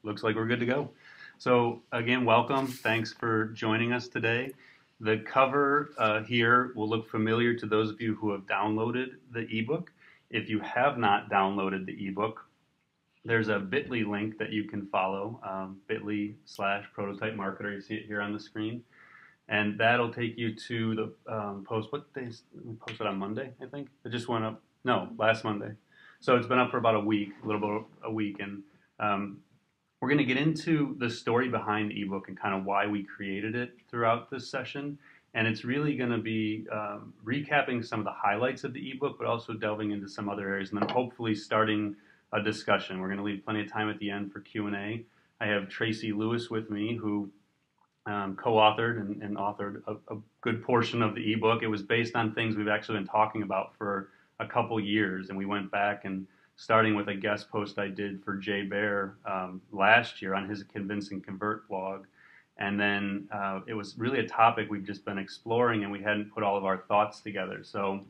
looks like we're good to go. So again, welcome. Thanks for joining us today. The cover here will look familiar to those of you who have downloaded the ebook. If you have not downloaded the ebook, there's a bit.ly link that you can follow, bit.ly/prototype marketer. You see it here on the screen. And that'll take you to the post. What days? We posted on Monday, I think. It just went up. No, last Monday. So it's been up for about a week, a little bit a week. And we're going to get into the story behind the ebook and kind of why we created it throughout this session. And it's really going to be recapping some of the highlights of the ebook, but also delving into some other areas, and then hopefully starting a discussion. We're going to leave plenty of time at the end for Q&A. I have Tracy Lewis with me, who co-authored and authored a good portion of the ebook. It was based on things we've actually been talking about for a couple years, and we went back and starting with a guest post I did for Jay Baer last year on his Convince and Convert blog. And then it was really a topic we've just been exploring, and we hadn't put all of our thoughts together. So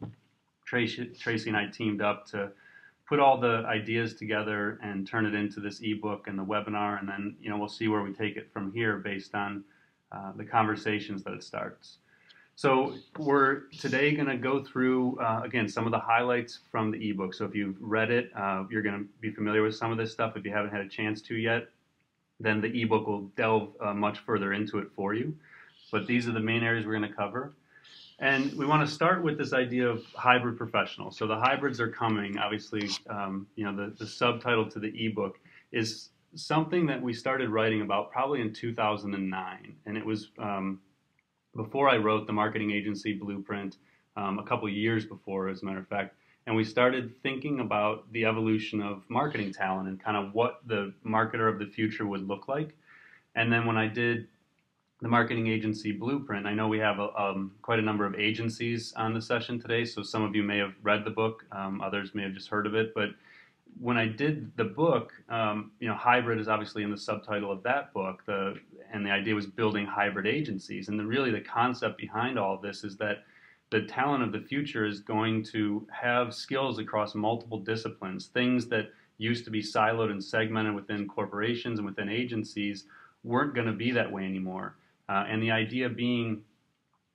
Tracy and I teamed up to put all the ideas together and turn it into this ebook and the webinar, and then we'll see where we take it from here based on the conversations that it starts. So we're today going to go through, again, some of the highlights from the ebook. So if you've read it, you're going to be familiar with some of this stuff. If you haven't had a chance to yet, then the ebook will delve much further into it for you. But these are the main areas we're going to cover. And we want to start with this idea of hybrid professionals. So the hybrids are coming. Obviously, the subtitle to the ebook is something that we started writing about probably in 2009. And it was before I wrote the marketing agency blueprint, a couple years before, as a matter of fact. And we started thinking about the evolution of marketing talent and kind of what the marketer of the future would look like. And then when I did the marketing agency blueprint, I know we have quite a number of agencies on the session today, so some of you may have read the book, others may have just heard of it. But when I did the book, hybrid is obviously in the subtitle of that book, and the idea was building hybrid agencies. And really the concept behind all of this is that the talent of the future is going to have skills across multiple disciplines. Things that used to be siloed and segmented within corporations and within agencies weren't going to be that way anymore. And the idea being,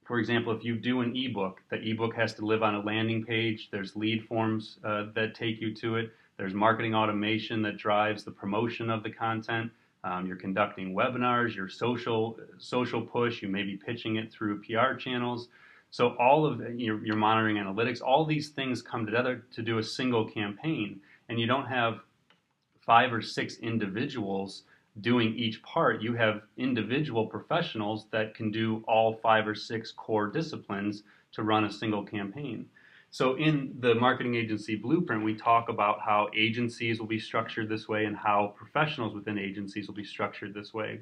for example, if you do an ebook, the ebook has to live on a landing page. There's lead forms that take you to it. There's marketing automation that drives the promotion of the content. You're conducting webinars, your social push. You may be pitching it through PR channels. So all of your monitoring analytics, all these things come together to do a single campaign. And you don't have 5 or 6 individuals doing each part. You have individual professionals that can do all 5 or 6 core disciplines to run a single campaign. So in the marketing agency blueprint, we talk about how agencies will be structured this way and how professionals within agencies will be structured this way.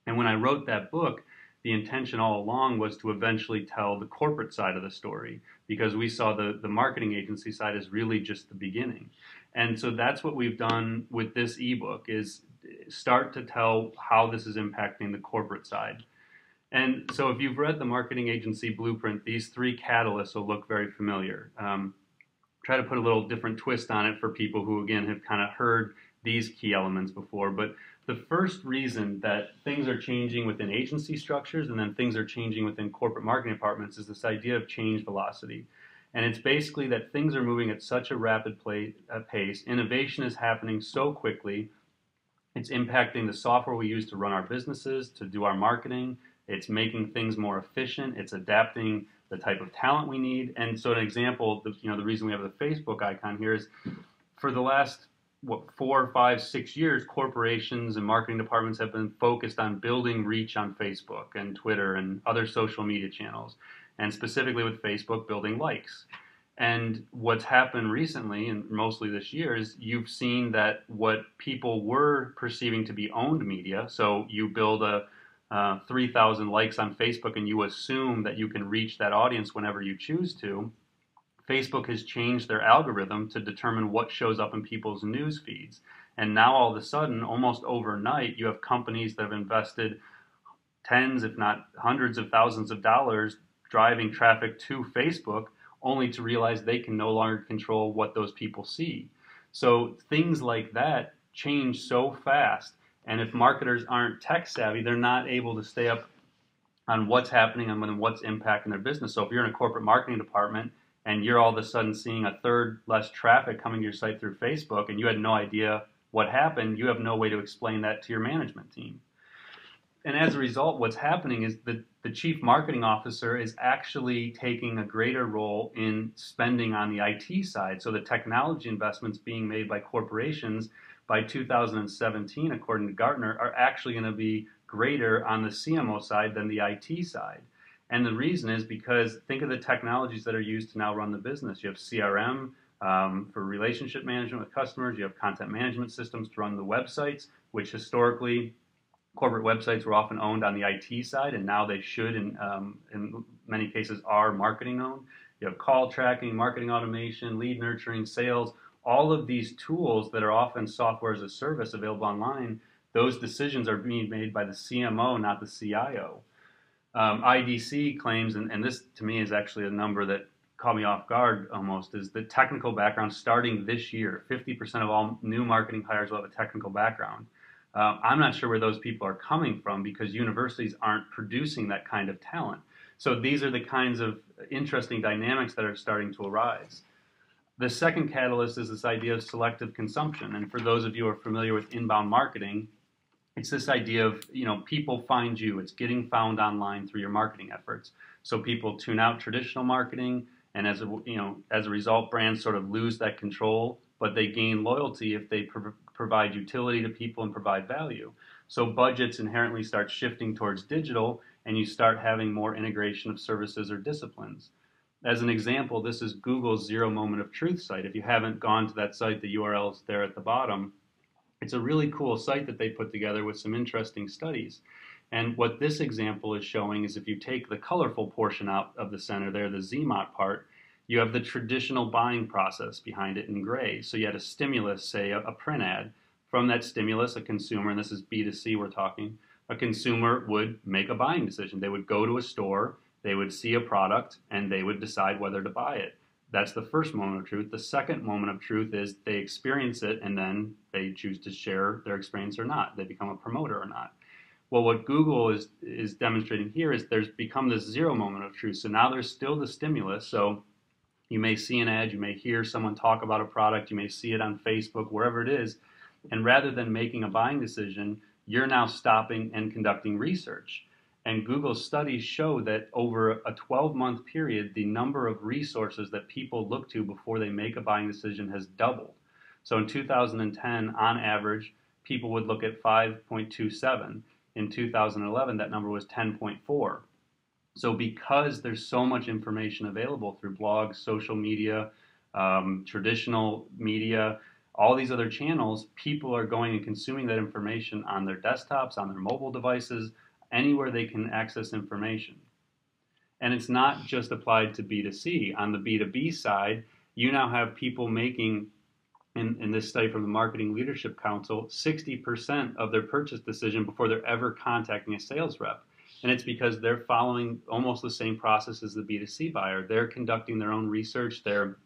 And when I wrote that book, the intention all along was to eventually tell the corporate side of the story, because we saw the marketing agency side as really just the beginning. And so that's what we've done with this ebook, is start to tell how this is impacting the corporate side. And so if you've read the marketing agency blueprint, these 3 catalysts will look very familiar. Try to put a little different twist on it for people who, again, have kind of heard these key elements before. But the first reason that things are changing within agency structures and then things are changing within corporate marketing departments is this idea of change velocity. And it's basically that things are moving at such a rapid pace. Innovation is happening so quickly. It's impacting the software we use to run our businesses, to do our marketing. It's making things more efficient. It's adapting the type of talent we need. And so an example, the reason we have the Facebook icon here is for the last 4, 5, 6 years, corporations and marketing departments have been focused on building reach on Facebook and Twitter and other social media channels, and specifically with Facebook, building likes. And what's happened recently, and mostly this year, is you've seen that what people were perceiving to be owned media, so you build a 3,000 likes on Facebook and you assume that you can reach that audience whenever you choose to, Facebook has changed their algorithm to determine what shows up in people's news feeds. And now all of a sudden, almost overnight, you have companies that have invested tens, if not hundreds of thousands of dollars driving traffic to Facebook, only to realize they can no longer control what those people see. So things like that change so fast. And if marketers aren't tech savvy, they're not able to stay up on what's happening and what's impacting their business. So if you're in a corporate marketing department and you're all of a sudden seeing a third less traffic coming to your site through Facebook and you had no idea what happened, you have no way to explain that to your management team. And as a result, what's happening is that the chief marketing officer is actually taking a greater role in spending on the IT side. So the technology investments being made by corporations by 2017, according to Gartner, are actually going to be greater on the CMO side than the IT side. And the reason is because think of the technologies that are used to now run the business. You have CRM for relationship management with customers. You have content management systems to run the websites, which historically corporate websites were often owned on the IT side, and now they should, in many cases, are marketing owned. You have call tracking, marketing automation, lead nurturing, sales, all of these tools that are often software as a service available online. Those decisions are being made by the CMO, not the CIO. IDC claims, and this to me is actually a number that caught me off guard almost, is the technical background starting this year. 50% of all new marketing hires will have a technical background. I'm not sure where those people are coming from because universities aren't producing that kind of talent. So these are the kinds of interesting dynamics that are starting to arise. The second catalyst is this idea of selective consumption. And for those of you who are familiar with inbound marketing, it's this idea of, people find you. It's getting found online through your marketing efforts. So people tune out traditional marketing, and as a result, brands sort of lose that control, but they gain loyalty if they provide utility to people and provide value. So budgets inherently start shifting towards digital, and you start having more integration of services or disciplines. As an example, this is Google's Zero Moment of Truth site. If you haven't gone to that site, the URL is there at the bottom. It's a really cool site that they put together with some interesting studies. And what this example is showing is if you take the colorful portion out of the center there, the ZMOT part, you have the traditional buying process behind it in gray. So you had a stimulus, say a print ad. From that stimulus, a consumer, and this is B2C we're talking, a consumer would make a buying decision. They would go to a store, they would see a product, and they would decide whether to buy it. That's the first moment of truth. The second moment of truth is they experience it, and then they choose to share their experience or not. They become a promoter or not. Well, what Google is demonstrating here is there's become this zero moment of truth. So now there's still the stimulus. So you may see an ad, you may hear someone talk about a product, you may see it on Facebook, wherever it is, and rather than making a buying decision, you're now stopping and conducting research. And Google's studies show that over a 12-month period, the number of resources that people look to before they make a buying decision has doubled. So in 2010, on average, people would look at 5.27. In 2011, that number was 10.4. So because there's so much information available through blogs, social media, traditional media, all these other channels, people are going and consuming that information on their desktops, on their mobile devices, anywhere they can access information. And it's not just applied to B2C. On the B2B side, you now have people making, in this study from the Marketing Leadership Council, 60% of their purchase decision before they're ever contacting a sales rep. And it's because they're following almost the same process as the B2C buyer. They're conducting their own research. They're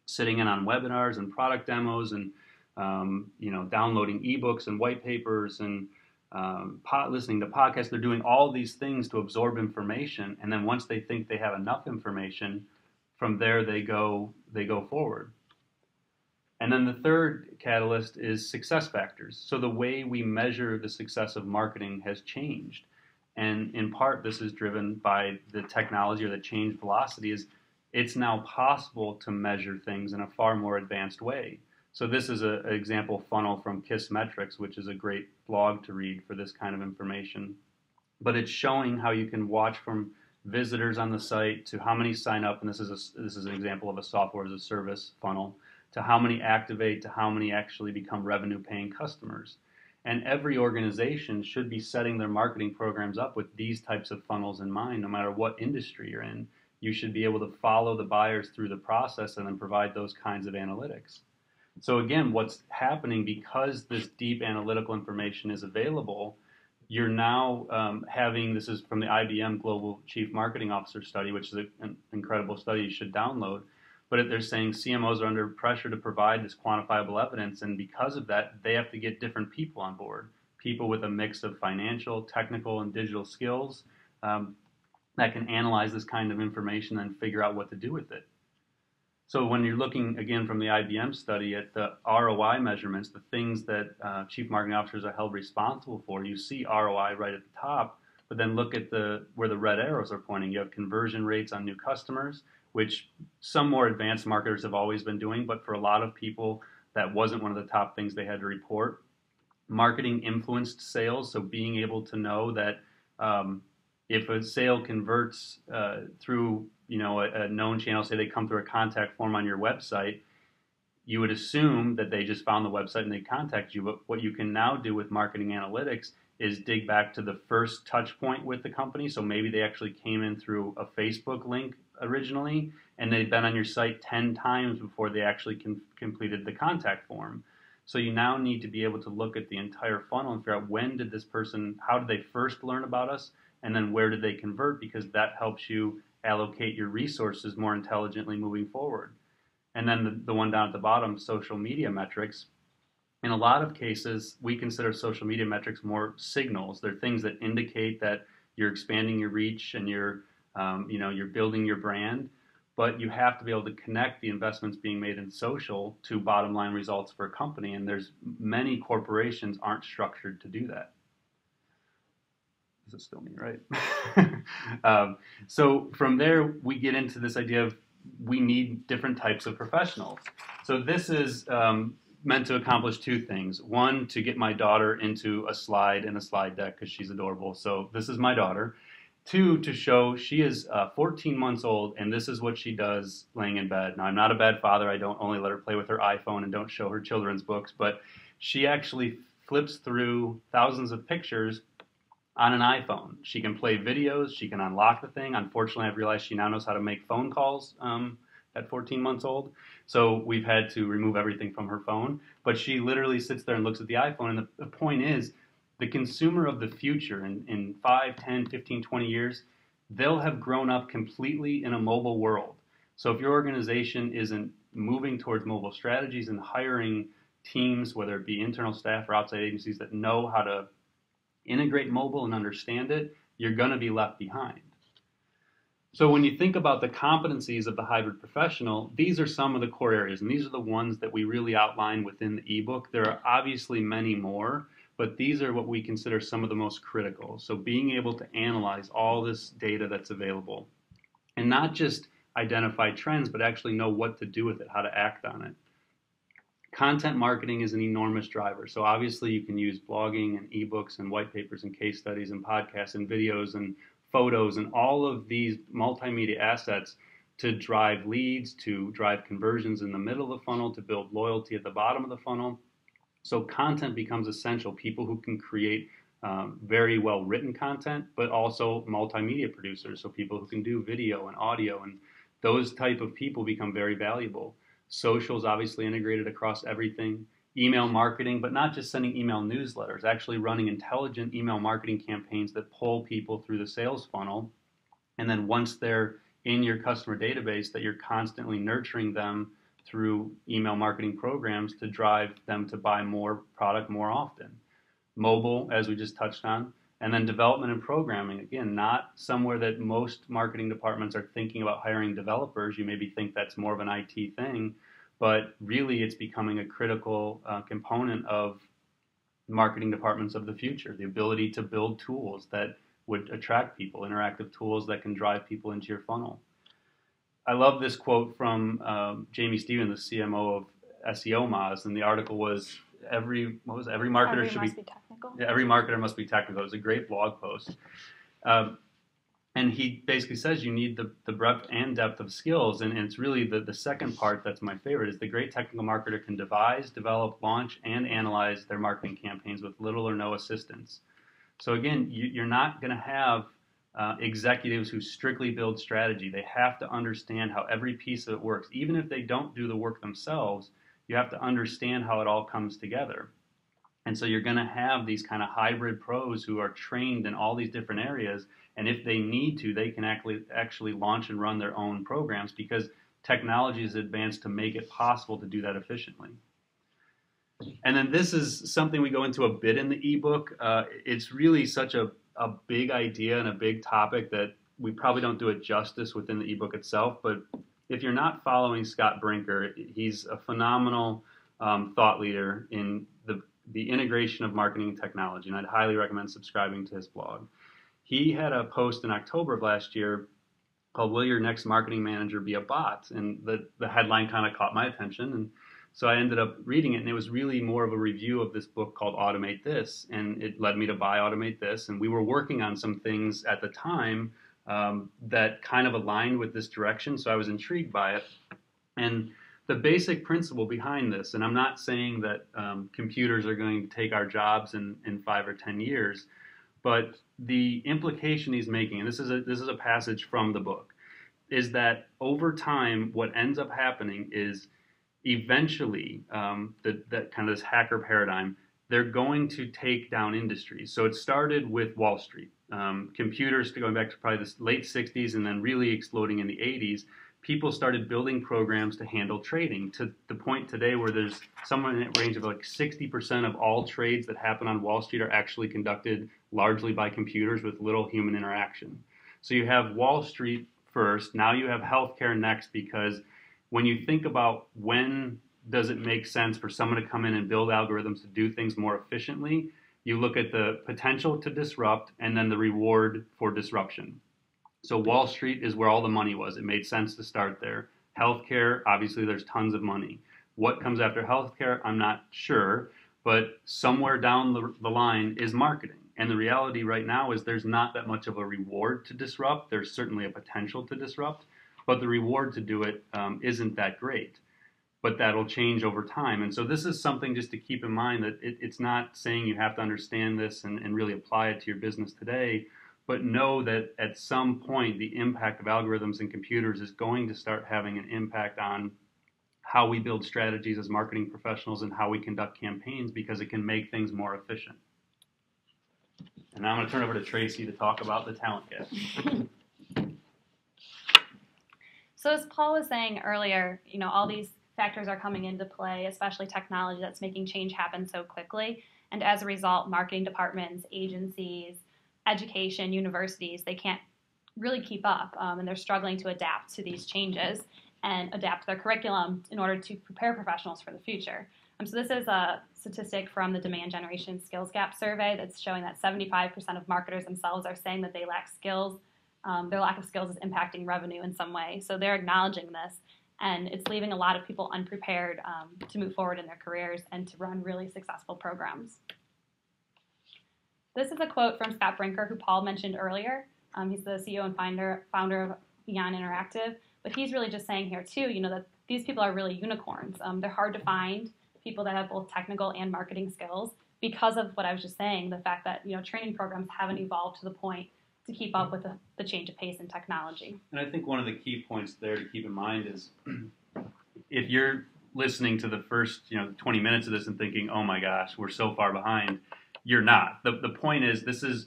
sitting in on webinars and product demos and downloading ebooks and white papers and listening to podcasts. They're doing all these things to absorb information. And then once they think they have enough information, from there they go forward. And then the third catalyst is success factors. So the way we measure the success of marketing has changed. And in part, this is driven by the technology or the change velocity. Is it's now possible to measure things in a far more advanced way. So this is an example funnel from Kissmetrics, which is a great blog to read for this kind of information. But it's showing how you can watch from visitors on the site to how many sign up, and this is an example of a software as a service funnel, to how many activate, to how many actually become revenue paying customers. And every organization should be setting their marketing programs up with these types of funnels in mind, no matter what industry you're in. You should be able to follow the buyers through the process and then provide those kinds of analytics. So again, what's happening, because this deep analytical information is available, you're now having, this is from the IBM Global Chief Marketing Officer study, which is an incredible study you should download. But they're saying CMOs are under pressure to provide this quantifiable evidence, and because of that, they have to get different people on board. people with a mix of financial, technical, and digital skills that can analyze this kind of information and figure out what to do with it. So when you're looking, again, from the IBM study at the ROI measurements, the things that chief marketing officers are held responsible for, you see ROI right at the top, but then look at where the red arrows are pointing. You have conversion rates on new customers, which some more advanced marketers have always been doing, but for a lot of people, that wasn't one of the top things they had to report. Marketing influenced sales, so being able to know that if a sale converts through a known channel, say they come through a contact form on your website, you would assume that they just found the website and they contact you. But what you can now do with marketing analytics is dig back to the first touch point with the company. So maybe they actually came in through a Facebook link originally, and they've been on your site 10 times before they actually completed the contact form. So you now need to be able to look at the entire funnel and figure out how did they first learn about us, and then where did they convert, because that helps you allocate your resources more intelligently moving forward. And then the one down at the bottom, social media metrics. In a lot of cases, we consider social media metrics more signals. They're things that indicate that you're expanding your reach and you're building your brand. But you have to be able to connect the investments being made in social to bottom line results for a company. And there's many corporations aren't structured to do that. This is still me, right? So from there, we get into this idea of we need different types of professionals. So this is meant to accomplish two things. One, to get my daughter into a slide in a slide deck because she's adorable. So this is my daughter. Two, to show she is 14 months old, and this is what she does laying in bed. Now, I'm not a bad father. I don't only let her play with her iPhone and don't show her children's books, but she actually flips through thousands of pictures on an iPhone. She can play videos. She can unlock the thing. Unfortunately, I've realized she now knows how to make phone calls at 14 months old. So we've had to remove everything from her phone. But she literally sits there and looks at the iPhone. And the point is, the consumer of the future in 5, 10, 15, 20 years, they'll have grown up completely in a mobile world. So if your organization isn't moving towards mobile strategies and hiring teams, whether it be internal staff or outside agencies that know how to integrate mobile and understand it, you're going to be left behind. So when you think about the competencies of the hybrid professional, these are some of the core areas, and these are the ones that we really outline within the ebook. There are obviously many more, but these are what we consider some of the most critical. So being able to analyze all this data that's available and not just identify trends, but actually know what to do with it, how to act on it. Content marketing is an enormous driver. So obviously you can use blogging and ebooks and white papers and case studies and podcasts and videos and photos and all of these multimedia assets to drive leads, to drive conversions in the middle of the funnel, to build loyalty at the bottom of the funnel. So content becomes essential. People who can create very well written content, but also multimedia producers. So people who can do video and audio, and those type of people become very valuable. Social is obviously integrated across everything. Email marketing, but not just sending email newsletters, actually running intelligent email marketing campaigns that pull people through the sales funnel. And then once they're in your customer database, that you're constantly nurturing them through email marketing programs to drive them to buy more product more often. Mobile, as we just touched on, and then development and programming. Again, not somewhere that most marketing departments are thinking about hiring developers. You maybe think that's more of an IT thing, but really it's becoming a critical component of marketing departments of the future. The ability to build tools that would attract people, interactive tools that can drive people into your funnel. I love this quote from Jamie Stevens, the CMO of SEO Moz, and the article was every marketer should be technical. Yeah, every marketer must be technical. It was a great blog post. And he basically says you need the breadth and depth of skills. And it's really the second part that's my favorite is the great technical marketer can devise, develop, launch, and analyze their marketing campaigns with little or no assistance. So again, you're not going to have executives who strictly build strategy. They have to understand how every piece of it works. Even if they don't do the work themselves, you have to understand how it all comes together. And so you're going to have these kind of hybrid pros who are trained in all these different areas. And if they need to, they can actually launch and run their own programs because technology is advanced to make it possible to do that efficiently. And then this is something we go into a bit in the ebook. It's really such a big idea and a big topic that we probably don't do it justice within the ebook itself. But if you're not following Scott Brinker, he's a phenomenal thought leader in the integration of marketing and technology, and I'd highly recommend subscribing to his blog. He had a post in October of last year called "Will Your Next Marketing Manager Be a Bot?" And the headline kind of caught my attention, and so I ended up reading it, and it was really more of a review of this book called Automate This, and it led me to buy Automate This, and we were working on some things at the time that kind of aligned with this direction, so I was intrigued by it. And the basic principle behind this, and I'm not saying that computers are going to take our jobs in 5 or 10 years, but the implication he's making, and this is a passage from the book, is that over time, what ends up happening is eventually, that kind of this hacker paradigm, they're going to take down industries. So it started with Wall Street. Computers, going back to probably the late 60s and then really exploding in the 80s, people started building programs to handle trading to the point today where there's somewhere in the range of like 60% of all trades that happen on Wall Street are actually conducted largely by computers with little human interaction. So you have Wall Street first, now you have healthcare next, because when you think about when does it make sense for someone to come in and build algorithms to do things more efficiently, you look at the potential to disrupt and then the reward for disruption. So Wall Street is where all the money was. It made sense to start there. Healthcare, obviously there's tons of money. What comes after healthcare, I'm not sure, but somewhere down the line is marketing. And the reality right now is there's not that much of a reward to disrupt. There's certainly a potential to disrupt, but the reward to do it isn't that great. But that'll change over time. And so this is something just to keep in mind, that it's not saying you have to understand this and really apply it to your business today, but know that at some point the impact of algorithms and computers is going to start having an impact on how we build strategies as marketing professionals and how we conduct campaigns, because it can make things more efficient. And now I'm going to turn over to Tracy to talk about the talent gap. So as Paul was saying earlier, all these factors are coming into play, especially technology that's making change happen so quickly. And as a result, marketing departments, agencies, education, universities, they can't really keep up, and they're struggling to adapt to these changes and adapt their curriculum in order to prepare professionals for the future. So this is a statistic from the Demand Generation Skills Gap Survey that's showing that 75% of marketers themselves are saying that they lack skills. Their lack of skills is impacting revenue in some way. So they're acknowledging this, and it's leaving a lot of people unprepared to move forward in their careers and to run really successful programs. This is a quote from Scott Brinker, who Paul mentioned earlier. He's the CEO and founder of Beyond Interactive. But he's really just saying here, too, that these people are really unicorns. They're hard to find, people that have both technical and marketing skills, because of what I was just saying, the fact that training programs haven't evolved to the point to keep up with the change of pace in technology. And I think one of the key points there to keep in mind is if you're listening to the first 20 minutes of this and thinking, oh my gosh, we're so far behind, you're not. The point is, this is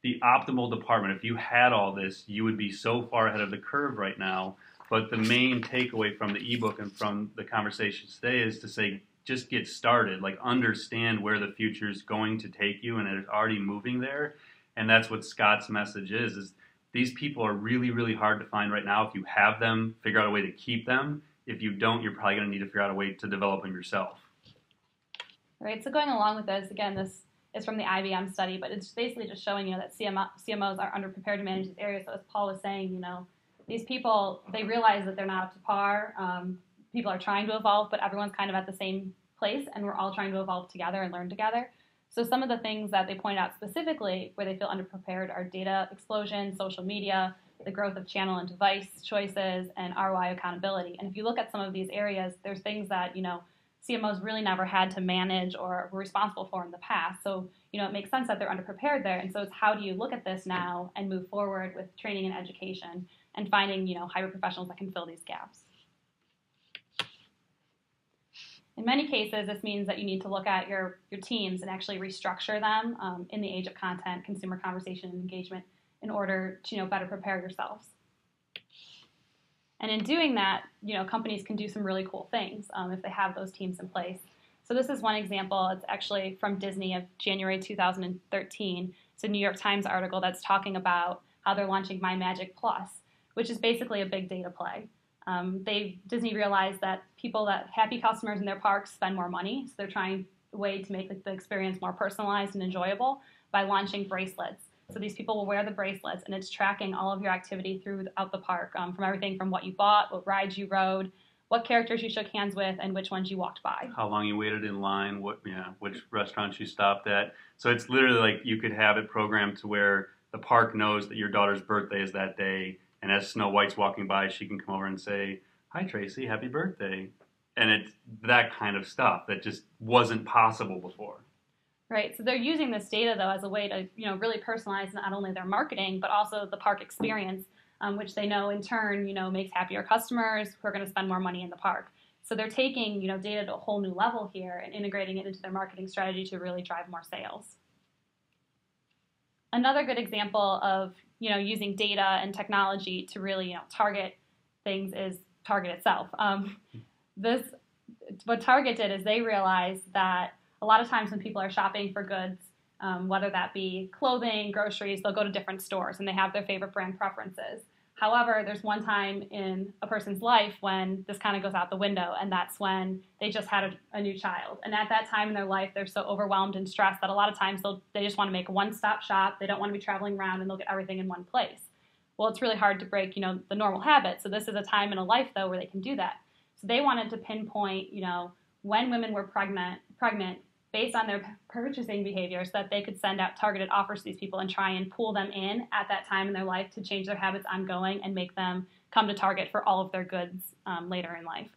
the optimal department. If you had all this, you would be so far ahead of the curve right now. But the main takeaway from the ebook and from the conversation today is to say, just get started. Like, understand where the future is going to take you, and it's already moving there. And that's what Scott's message is these people are really, really hard to find right now. If you have them, figure out a way to keep them. If you don't, you're probably going to need to figure out a way to develop them yourself. Right. So going along with this, again, this is from the IBM study, but it's basically just showing that CMOs are underprepared to manage these areas. So as Paul was saying, these people, they realize that they're not up to par. People are trying to evolve, but everyone's kind of at the same place, and we're all trying to evolve together and learn together. So some of the things that they point out specifically where they feel underprepared are data explosion, social media, the growth of channel and device choices, and ROI accountability. And if you look at some of these areas, there's things that, CMOs really never had to manage or were responsible for in the past. So, it makes sense that they're underprepared there. And so it's how do you look at this now and move forward with training and education and finding, hybrid professionals that can fill these gaps. In many cases, this means that you need to look at your teams and actually restructure them in the age of content, consumer conversation, and engagement in order to, better prepare yourselves. And in doing that, companies can do some really cool things if they have those teams in place. So this is one example. It's actually from Disney of January 2013. It's a New York Times article that's talking about how they're launching My Magic Plus, which is basically a big data play. Disney realized that happy customers in their parks spend more money, so they're trying a way to make the experience more personalized and enjoyable by launching bracelets. So these people will wear the bracelets, and it's tracking all of your activity throughout the park, from everything from what you bought, what rides you rode, what characters you shook hands with, and which ones you walked by. How long you waited in line, which restaurants you stopped at. So it's literally like you could have it programmed to where the park knows that your daughter's birthday is that day, and as Snow White's walking by, she can come over and say, "Hi, Tracy, happy birthday." And it's that kind of stuff that just wasn't possible before. Right. So they're using this data, though, as a way to really personalize not only their marketing, but also the park experience, which they know in turn makes happier customers who are going to spend more money in the park. So they're taking data to a whole new level here and integrating it into their marketing strategy to really drive more sales. Another good example of using data and technology to really target things is Target itself. What Target did is they realized that a lot of times when people are shopping for goods, whether that be clothing, groceries, they'll go to different stores and they have their favorite brand preferences. However, there's one time in a person's life when this kind of goes out the window, and that's when they just had a new child. And at that time in their life, they're so overwhelmed and stressed that a lot of times they just want to make a one-stop shop. They don't want to be traveling around, and they'll get everything in one place. Well, it's really hard to break, the normal habit. So this is a time in a life, though, where they can do that. So they wanted to pinpoint, when women were pregnant, based on their purchasing behavior, so that they could send out targeted offers to these people and try and pull them in at that time in their life to change their habits ongoing and make them come to Target for all of their goods later in life.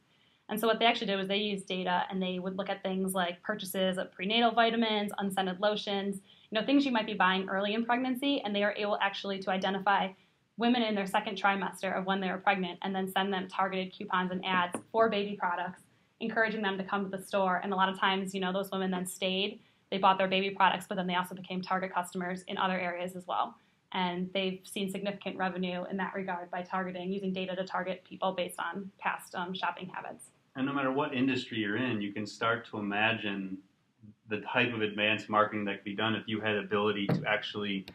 And so what they actually did was they used data, and they would look at things like purchases of prenatal vitamins, unscented lotions, things you might be buying early in pregnancy, and they are able actually to identify women in their second trimester of when they were pregnant and then send them targeted coupons and ads for baby products, encouraging them to come to the store. And a lot of times, those women then stayed. They bought their baby products, but then they also became Target customers in other areas as well. And they've seen significant revenue in that regard by using data to target people based on past shopping habits. And no matter what industry you're in, you can start to imagine the type of advanced marketing that could be done if you had the ability to actually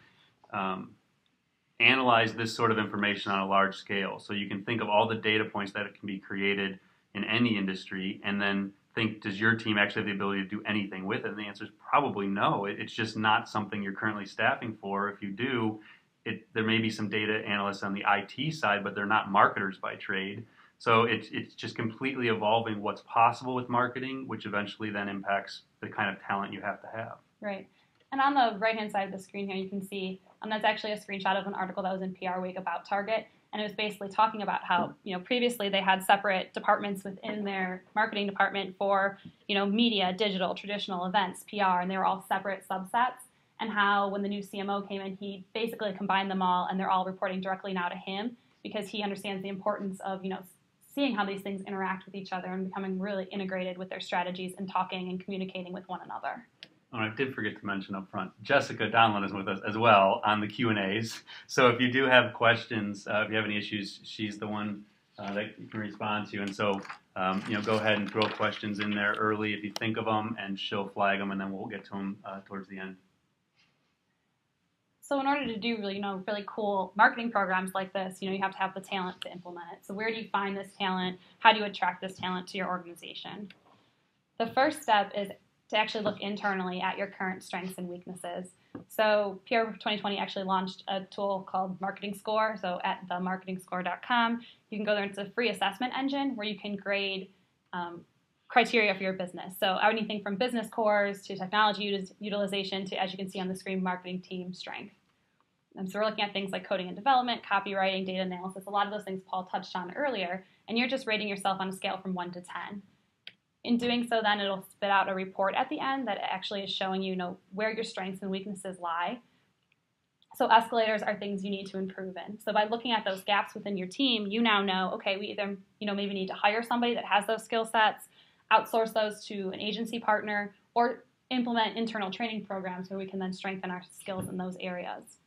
analyze this sort of information on a large scale. So you can think of all the data points that can be created in any industry, and then think, does your team actually have the ability to do anything with it? And the answer is probably no. It's just not something you're currently staffing for. If you do, there may be some data analysts on the IT side, but they're not marketers by trade. So it's just completely evolving what's possible with marketing, which eventually then impacts the kind of talent you have to have. Right. And on the right-hand side of the screen here, you can see that's actually a screenshot of an article that was in PR Week about Target. And it was basically talking about how, previously they had separate departments within their marketing department for, media, digital, traditional events, PR, and they were all separate subsets. And how when the new CMO came in, he basically combined them all, and they're all reporting directly now to him because he understands the importance of, seeing how these things interact with each other and becoming really integrated with their strategies and talking and communicating with one another. Oh, I did forget to mention up front, Jessica Donlin is with us as well on the Q&As. So if you do have questions, if you have any issues, she's the one that you can respond to. And so, go ahead and throw questions in there early if you think of them, and she'll flag them, and then we'll get to them towards the end. So in order to do really cool marketing programs like this, you have to have the talent to implement it. So where do you find this talent? How do you attract this talent to your organization? The first step is to actually look internally at your current strengths and weaknesses. So PR 2020 actually launched a tool called Marketing Score. So at themarketingscore.com, you can go there. It's a free assessment engine where you can grade criteria for your business. So anything from business cores to technology utilization to, as you can see on the screen, marketing team strength. And so we're looking at things like coding and development, copywriting, data analysis, a lot of those things Paul touched on earlier, and you're just rating yourself on a scale from 1 to 10. In doing so, then it'll spit out a report at the end that actually is showing where your strengths and weaknesses lie. So escalators are things you need to improve in. So by looking at those gaps within your team, you now know, okay, we either maybe need to hire somebody that has those skill sets, outsource those to an agency partner, or implement internal training programs where we can then strengthen our skills in those areas.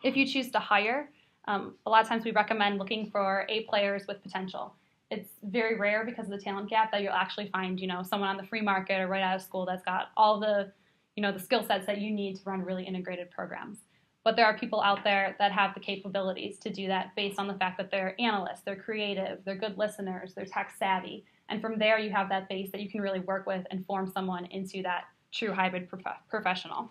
If you choose to hire, a lot of times we recommend looking for A players with potential. it's very rare because of the talent gap that you'll actually find, someone on the free market or right out of school that's got all the, the skill sets that you need to run really integrated programs. But there are people out there that have the capabilities to do that based on the fact that they're analysts, they're creative, they're good listeners, they're tech savvy. And from there, you have that base that you can really work with and form someone into that true hybrid professional.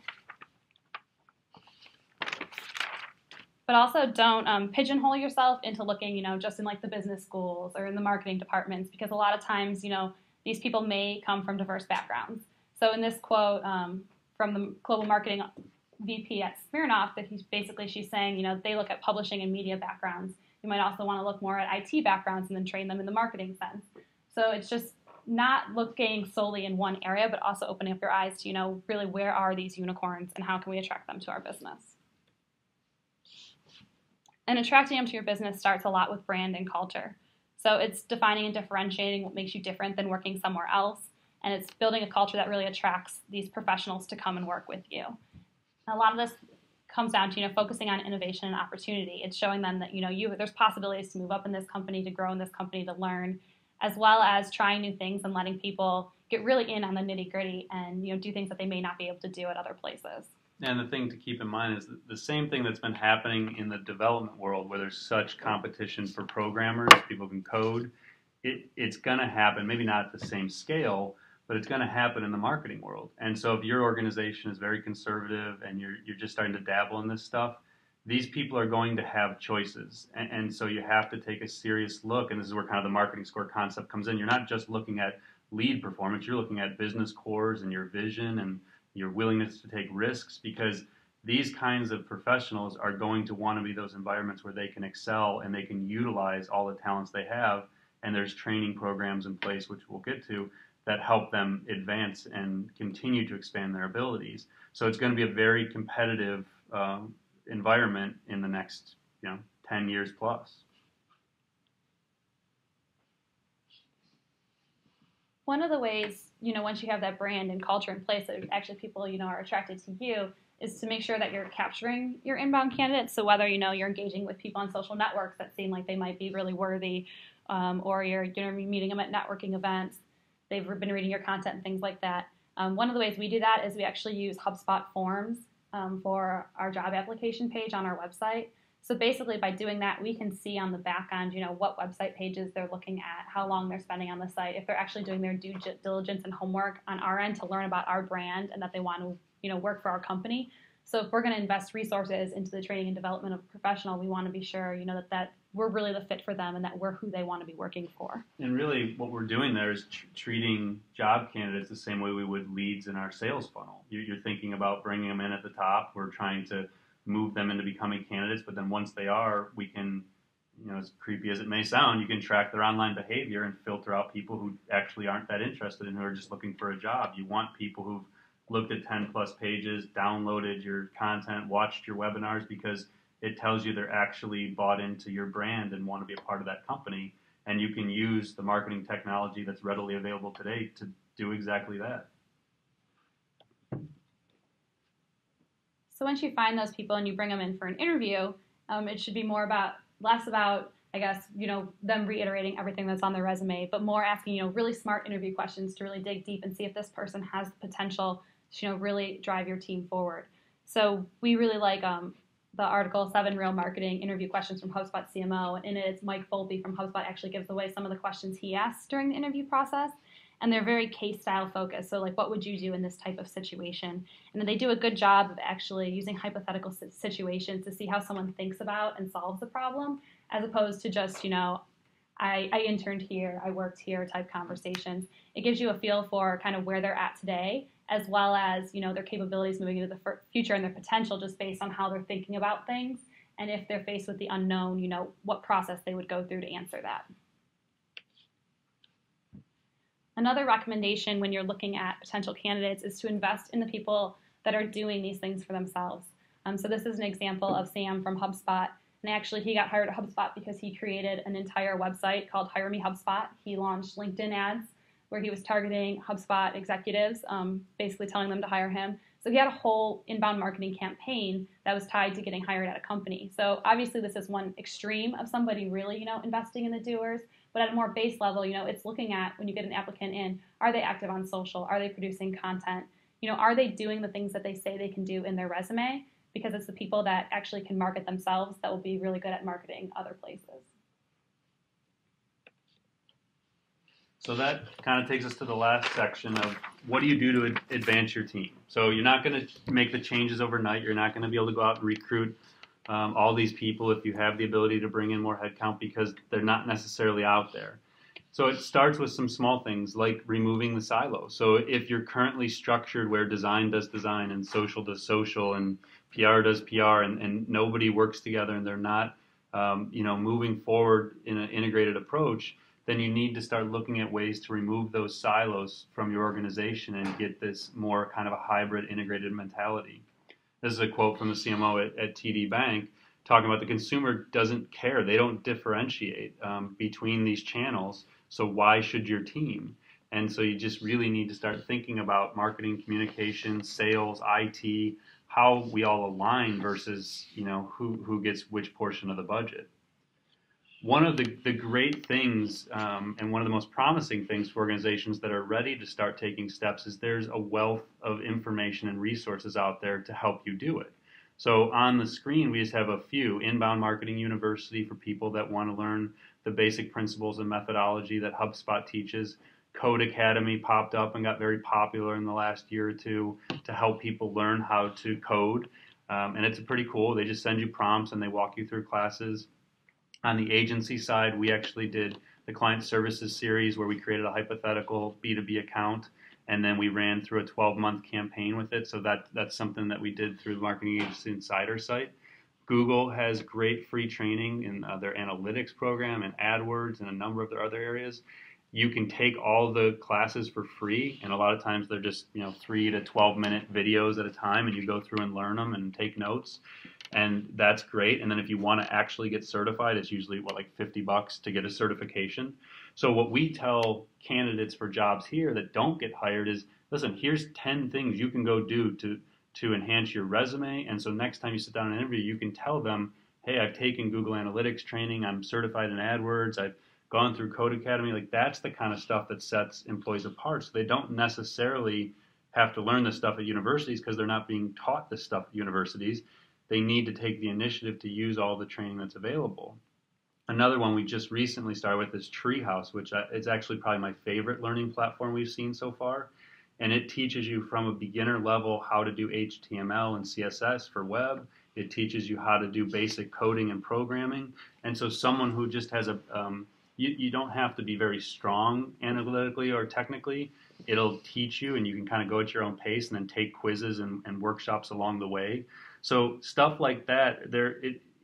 But also don't pigeonhole yourself into looking, just in like the business schools or in the marketing departments, because a lot of times, these people may come from diverse backgrounds. So in this quote from the global marketing VP at Smirnoff, that she's saying, they look at publishing and media backgrounds. You might also want to look more at IT backgrounds and then train them in the marketing sense. So it's just not looking solely in one area, but also opening up your eyes to, really where are these unicorns and how can we attract them to our business. And attracting them to your business starts a lot with brand and culture. So it's defining and differentiating what makes you different than working somewhere else. And it's building a culture that really attracts these professionals to come and work with you. And a lot of this comes down to, focusing on innovation and opportunity. It's showing them that, there's possibilities to move up in this company, to grow in this company, to learn, as well as trying new things and letting people get really in on the nitty gritty and, do things that they may not be able to do at other places. And the thing to keep in mind is the same thing that's been happening in the development world, where there's such competition for programmers, people can code. It's going to happen, maybe not at the same scale, but it's going to happen in the marketing world. And so if your organization is very conservative and you're just starting to dabble in this stuff, these people are going to have choices. And so you have to take a serious look, and this is where kind of the marketing score concept comes in. You're not just looking at lead performance, you're looking at business cores and your vision and your willingness to take risks, because these kinds of professionals are going to want to be those environments where they can excel and they can utilize all the talents they have. And there's training programs in place, which we'll get to, that help them advance and continue to expand their abilities. So it's going to be a very competitive environment in the next 10 years plus. One of the ways, once you have that brand and culture in place, that actually people, are attracted to you, is to make sure that you're capturing your inbound candidates. So whether, you're engaging with people on social networks that seem like they might be really worthy, or you're meeting them at networking events, they've been reading your content and things like that. One of the ways we do that is we actually use HubSpot forms for our job application page on our website. So basically, by doing that, we can see on the back end, what website pages they're looking at, how long they're spending on the site, if they're actually doing their due diligence and homework on our end to learn about our brand and that they want to, work for our company. So if we're going to invest resources into the training and development of a professional, we want to be sure, that we're really the fit for them and that we're who they want to be working for. And really, what we're doing there is treating job candidates the same way we would leads in our sales funnel. You're thinking about bringing them in at the top. We're trying to move them into becoming candidates, but then once they are, we can, as creepy as it may sound, you can track their online behavior and filter out people who actually aren't that interested and who are just looking for a job. You want people who've looked at 10 plus pages, downloaded your content, watched your webinars, because it tells you they're actually bought into your brand and want to be a part of that company. And you can use the marketing technology that's readily available today to do exactly that. So once you find those people and you bring them in for an interview, it should be less about, I guess, them reiterating everything that's on their resume, but more asking, really smart interview questions to really dig deep and see if this person has the potential to, really drive your team forward. So we really like the article 7 Real Marketing Interview Questions from HubSpot CMO, and in it, it's Mike Folby from HubSpot actually gives away some of the questions he asks during the interview process. And they're very case style focused. So like, what would you do in this type of situation? And then they do a good job of actually using hypothetical situations to see how someone thinks about and solves the problem, as opposed to just, I interned here, I worked here type conversations. It gives you a feel for kind of where they're at today, as well as, their capabilities moving into the future and their potential just based on how they're thinking about things. And if they're faced with the unknown, what process they would go through to answer that. Another recommendation when you're looking at potential candidates is to invest in the people that are doing these things for themselves. So this is an example of Sam from HubSpot. And actually, he got hired at HubSpot because he created an entire website called Hire Me HubSpot. He launched LinkedIn ads where he was targeting HubSpot executives, basically telling them to hire him. So he had a whole inbound marketing campaign that was tied to getting hired at a company. So obviously, this is one extreme of somebody really, investing in the doers. But at a more base level, it's looking at when you get an applicant in, are they active on social? Are they producing content? Are they doing the things that they say they can do in their resume? Because it's the people that actually can market themselves that will be really good at marketing other places. So that kind of takes us to the last section of what do you do to advance your team? So you're not going to make the changes overnight. You're not going to be able to go out and recruit all these people if you have the ability to bring in more headcount because they're not necessarily out there. So it starts with some small things like removing the silos. So if you're currently structured where design does design and social does social and PR does PR and nobody works together and they're not moving forward in an integrated approach, then you need to start looking at ways to remove those silos from your organization and get this more kind of a hybrid integrated mentality. This is a quote from the CMO at TD Bank talking about the consumer doesn't care. They don't differentiate between these channels. So why should your team? And so you just really need to start thinking about marketing, communication, sales, IT, how we all align versus who gets which portion of the budget. One of the great things and one of the most promising things for organizations that are ready to start taking steps is there's a wealth of information and resources out there to help you do it. So on the screen, we just have a few. Inbound Marketing University for people that want to learn the basic principles and methodology that HubSpot teaches. Code Academy popped up and got very popular in the last year or two to help people learn how to code. And it's pretty cool. They just send you prompts and they walk you through classes. On the agency side, we actually did the Client Services series where we created a hypothetical B2B account, and then we ran through a 12-month campaign with it. So that's something that we did through the Marketing Agency Insider site. Google has great free training in their analytics program and AdWords and a number of their other areas. You can take all the classes for free, and a lot of times they're just 3 to 12-minute videos at a time, and you go through and learn them and take notes. And that's great. And then if you want to actually get certified, it's usually like $50 to get a certification. So what we tell candidates for jobs here that don't get hired is, listen, here's 10 things you can go do to enhance your resume. And so next time you sit down and interview, you can tell them, hey, I've taken Google Analytics training. I'm certified in AdWords. I've gone through Code Academy. Like that's the kind of stuff that sets employees apart. So they don't necessarily have to learn this stuff at universities because they're not being taught this stuff at universities. They need to take the initiative to use all the training that's available. Another one we just recently started with is Treehouse, which is actually probably my favorite learning platform we've seen so far. And it teaches you from a beginner level how to do HTML and CSS for web. It teaches you how to do basic coding and programming. And so someone who just has you don't have to be very strong analytically or technically. It'll teach you and you can kind of go at your own pace and then take quizzes and workshops along the way. So stuff like that,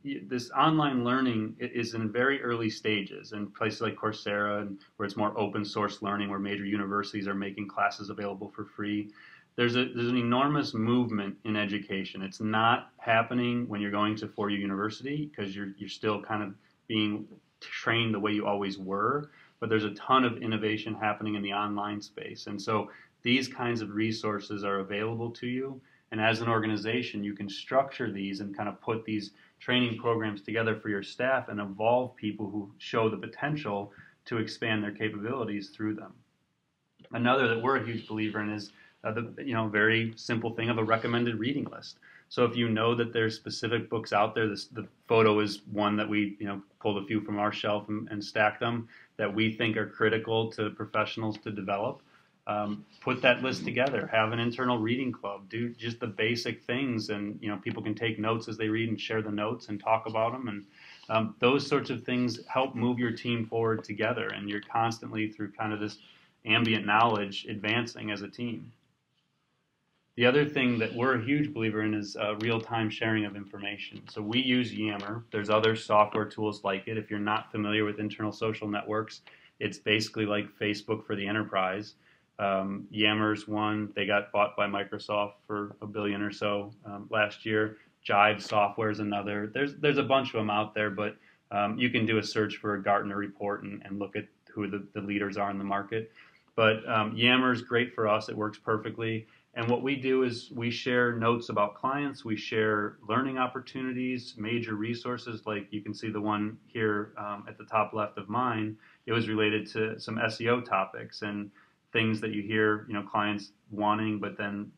this online learning is in very early stages, and places like Coursera, and where it's more open source learning, where major universities are making classes available for free. There's an enormous movement in education. It's not happening when you're going to four-year university because you're still kind of being trained the way you always were, but there's a ton of innovation happening in the online space. And so these kinds of resources are available to you. And as an organization, you can structure these and kind of put these training programs together for your staff and evolve people who show the potential to expand their capabilities through them. Another that we're a huge believer in is the very simple thing of a recommended reading list. So if you know that there's specific books out there, the photo is one that we pulled a few from our shelf and stacked them that we think are critical to professionals to develop. Put that list together, have an internal reading club, do just the basic things, and people can take notes as they read and share the notes and talk about them, and those sorts of things help move your team forward together, and you're constantly through kind of this ambient knowledge advancing as a team. The other thing that we're a huge believer in is real-time sharing of information. So we use Yammer. There's other software tools like it. If you're not familiar with internal social networks, it's basically like Facebook for the enterprise. Yammer's one. They got bought by Microsoft for $1 billion or so last year. Jive Software is another. There's a bunch of them out there, but you can do a search for a Gartner report and look at who the leaders are in the market. But Yammer's great for us. It works perfectly. And what we do is we share notes about clients, we share learning opportunities, major resources, like you can see the one here at the top left of mine. It was related to some SEO topics and things that you hear, clients wanting, but then,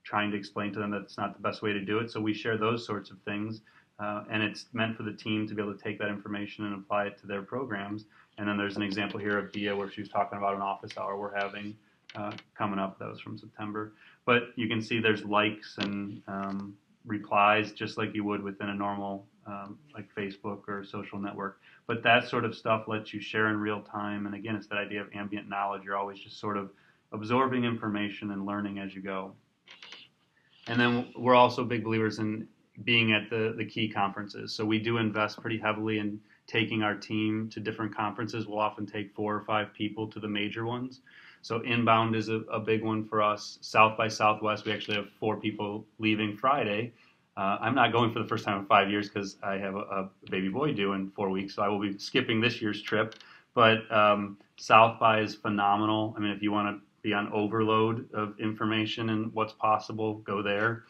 trying to explain to them that it's not the best way to do it. So we share those sorts of things. And it's meant for the team to be able to take that information and apply it to their programs. And then there's an example here of Dia where she was talking about an office hour we're having coming up. That was from September. But you can see there's likes and replies just like you would within a normal like Facebook or social network. But that sort of stuff lets you share in real time. And again, it's that idea of ambient knowledge. You're always just sort of absorbing information and learning as you go. And then we're also big believers in being at the key conferences. So we do invest pretty heavily in taking our team to different conferences. We'll often take 4 or 5 people to the major ones. So Inbound is a big one for us. South by Southwest, we actually have 4 people leaving Friday. I'm not going for the first time in 5 years because I have a baby boy due in 4 weeks, so I will be skipping this year's trip. But South by is phenomenal. I mean, if you want to be on overload of information and what's possible, go there.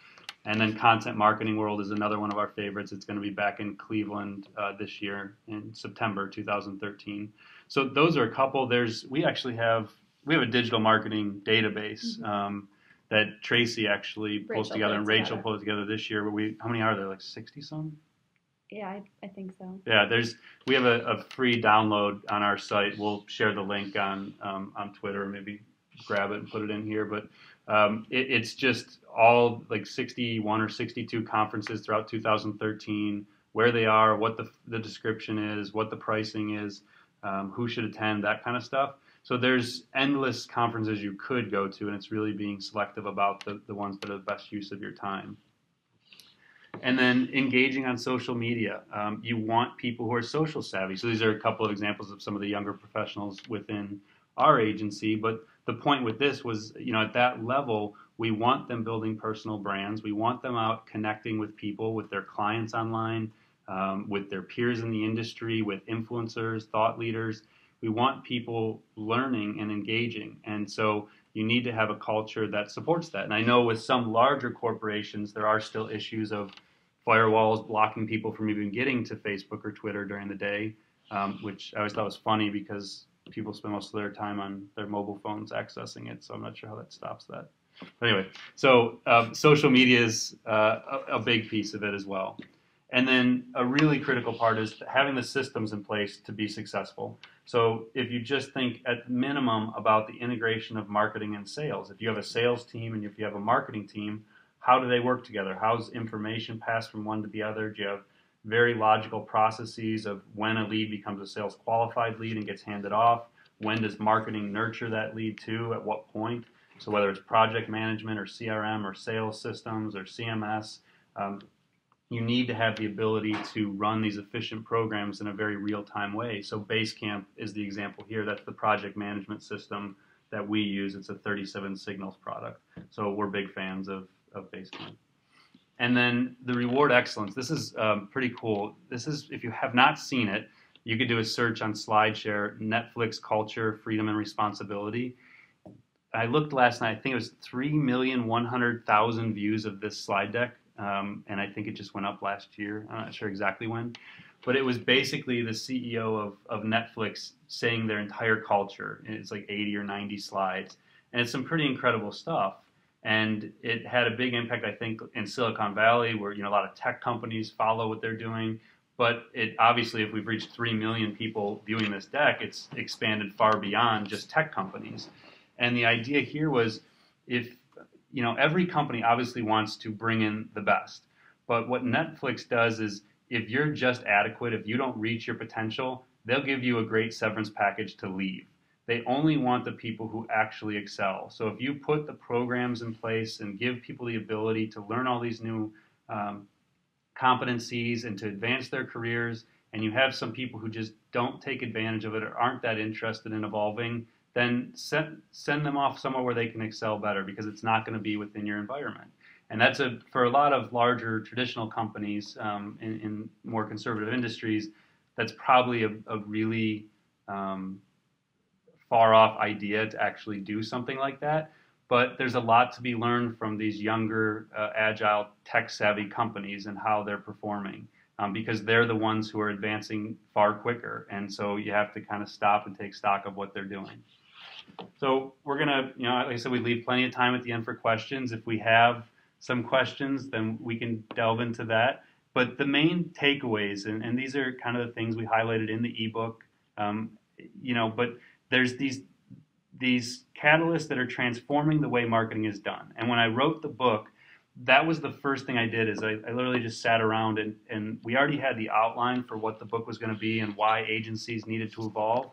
And then Content Marketing World is another one of our favorites. It's going to be back in Cleveland this year in September 2013. So those are a couple. We have a digital marketing database that Tracy actually pulls together, and Rachel pulled together this year. But how many are there? Like 60 some? Yeah, I think so. Yeah, we have a free download on our site. We'll share the link on Twitter, maybe grab it and put it in here. But it's just all like 61 or 62 conferences throughout 2013, where they are, what the description is, what the pricing is, who should attend, that kind of stuff. So there's endless conferences you could go to, and it's really being selective about the ones that are the best use of your time. And then engaging on social media. You want people who are social savvy. So these are a couple of examples of some of the younger professionals within our agency. But the point with this was, at that level, we want them building personal brands. We want them out connecting with people, with their clients online, with their peers in the industry, with influencers, thought leaders. We want people learning and engaging. And so you need to have a culture that supports that. And I know with some larger corporations, there are still issues of firewalls blocking people from even getting to Facebook or Twitter during the day, which I always thought was funny because people spend most of their time on their mobile phones accessing it. So I'm not sure how that stops that. But anyway, so social media is a big piece of it as well. And then a really critical part is having the systems in place to be successful. So if you just think at minimum about the integration of marketing and sales, if you have a sales team and if you have a marketing team, how do they work together? How's information passed from one to the other? Do you have very logical processes of when a lead becomes a sales qualified lead and gets handed off? When does marketing nurture that lead to? At what point? So whether it's project management or CRM or sales systems or CMS, you need to have the ability to run these efficient programs in a very real-time way. So Basecamp is the example here. That's the project management system that we use. It's a 37 Signals product. So we're big fans of Basecamp. And then the reward excellence. This is pretty cool. This is, if you have not seen it, you could do a search on SlideShare, Netflix Culture, Freedom and Responsibility. I looked last night, I think it was 3,100,000 views of this slide deck. And I think it just went up last year. I'm not sure exactly when. But it was basically the CEO of Netflix saying their entire culture. And it's like 80 or 90 slides. And it's some pretty incredible stuff. And it had a big impact, I think, in Silicon Valley, where a lot of tech companies follow what they're doing. But it obviously, if we've reached 3 million people viewing this deck, it's expanded far beyond just tech companies. And the idea here was, if every company obviously wants to bring in the best. But what Netflix does is, if you're just adequate, if you don't reach your potential, they'll give you a great severance package to leave. They only want the people who actually excel. So if you put the programs in place and give people the ability to learn all these new competencies and to advance their careers, and you have some people who just don't take advantage of it or aren't that interested in evolving, then send them off somewhere where they can excel better, because it's not going to be within your environment. And that's for a lot of larger traditional companies in more conservative industries, that's probably a really far off idea to actually do something like that. But there's a lot to be learned from these younger, agile, tech-savvy companies and how they're performing, because they're the ones who are advancing far quicker. And so you have to kind of stop and take stock of what they're doing. So we're going to, like I said, we leave plenty of time at the end for questions. If we have some questions, then we can delve into that. But the main takeaways, and these are kind of the things we highlighted in the ebook, but there's these catalysts that are transforming the way marketing is done. And when I wrote the book, that was the first thing I did is I literally just sat around and we already had the outline for what the book was going to be and why agencies needed to evolve.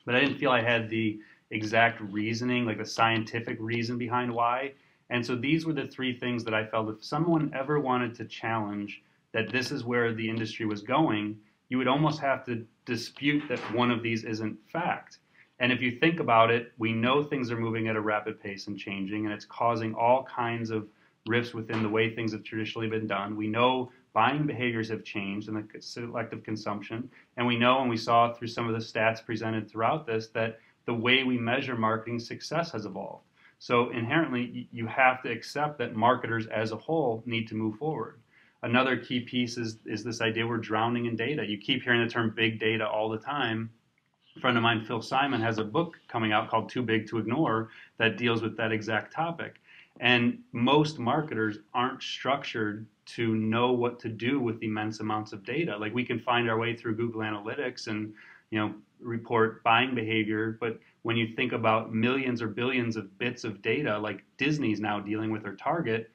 But I didn't feel I had the exact reasoning, like the scientific reason behind why. And so these were the three things that I felt if someone ever wanted to challenge that this is where the industry was going, you would almost have to dispute that one of these isn't fact. And if you think about it, we know things are moving at a rapid pace and changing, and it's causing all kinds of rifts within the way things have traditionally been done. We know buying behaviors have changed in the selective consumption, and we know, and we saw through some of the stats presented throughout this, that the way we measure marketing success has evolved. So inherently, you have to accept that marketers as a whole need to move forward. Another key piece is this idea we're drowning in data. You keep hearing the term big data all the time. A friend of mine, Phil Simon, has a book coming out called Too Big to Ignore that deals with that exact topic. And most marketers aren't structured to know what to do with immense amounts of data. Like we can find our way through Google Analytics and report buying behavior, but when you think about millions or billions of bits of data, like Disney's now dealing with their Target,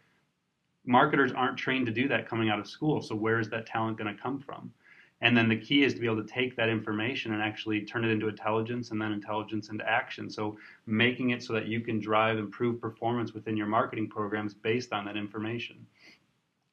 marketers aren't trained to do that coming out of school. So where is that talent going to come from? And then the key is to be able to take that information and actually turn it into intelligence and then intelligence into action. So making it so that you can drive improved performance within your marketing programs based on that information.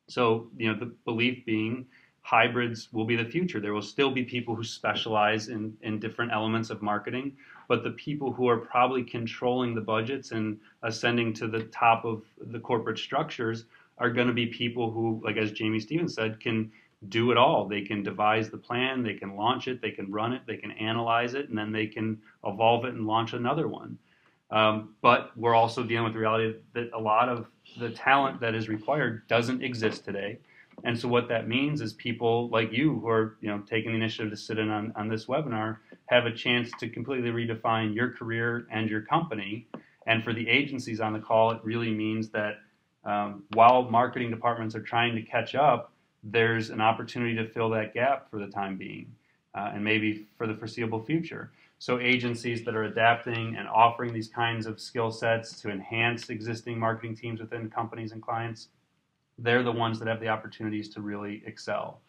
So, the belief being hybrids will be the future. There will still be people who specialize in different elements of marketing, but the people who are probably controlling the budgets and ascending to the top of the corporate structures are going to be people who, like as Jamie Stevens said, can do it all. They can devise the plan, they can launch it, they can run it, they can analyze it, and then they can evolve it and launch another one. But we're also dealing with the reality that a lot of the talent that is required doesn't exist today. And so what that means is people like you who are taking the initiative to sit in on this webinar have a chance to completely redefine your career and your company. And for the agencies on the call, it really means that while marketing departments are trying to catch up, there's an opportunity to fill that gap for the time being and maybe for the foreseeable future. So agencies that are adapting and offering these kinds of skill sets to enhance existing marketing teams within companies and clients, they're the ones that have the opportunities to really excel.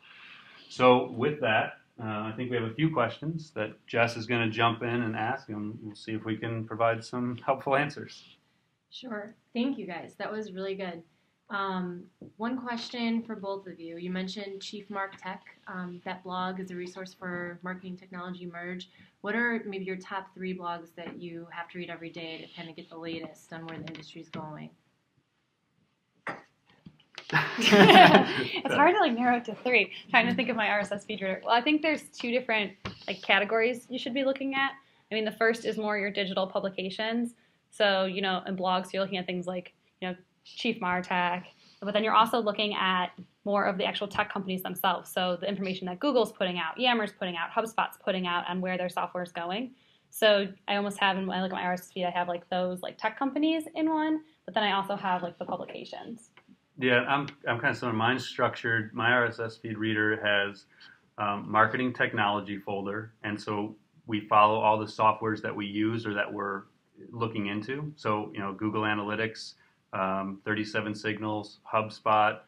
So with that, I think we have a few questions that Jess is going to jump in and ask, and we'll see if we can provide some helpful answers. Sure. Thank you, guys. That was really good. One question for both of you. You mentioned Chief Mark Tech. That blog is a resource for marketing technology merge. What are maybe your top 3 blogs that you have to read every day to kind of get the latest on where the industry is going? It's hard to narrow it to 3. I'm trying to think of my RSS feed reader. Well, I think there's 2 different categories you should be looking at. I mean, the first is more your digital publications. So, in blogs, you're looking at things like, Chief Martech, but then you're also looking at more of the actual tech companies themselves. So the information that Google's putting out, Yammer's putting out, HubSpot's putting out on where their software is going. So I almost have, when I look at my RSS feed, I have those tech companies in one, but then I also have the publications. Yeah, I'm kind of similar. Mine's structured. My RSS feed reader has marketing technology folder, and so we follow all the softwares that we use or that we're looking into. So Google Analytics, 37 Signals, HubSpot,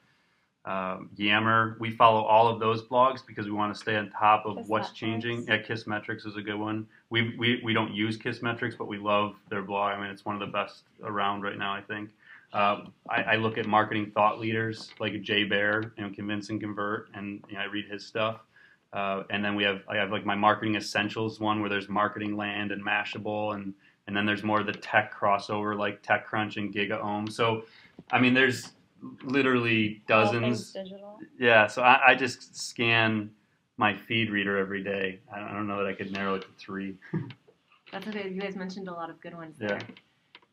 Yammer. We follow all of those blogs because we want to stay on top of what's changing. Yeah, Kissmetrics is a good one. We don't use Kissmetrics, but we love their blog. I mean, it's one of the best around right now, I think. I look at marketing thought leaders like Jay Baer, Convince and Convert, and I read his stuff. And then I have my marketing essentials one where there's Marketing Land and Mashable, and then there's more of the tech crossover like TechCrunch and GigaOM. So, I mean, there's literally dozens. All things digital. Yeah, so I just scan my feed reader every day. I don't know that I could narrow it to 3. That's okay. You guys mentioned a lot of good ones there.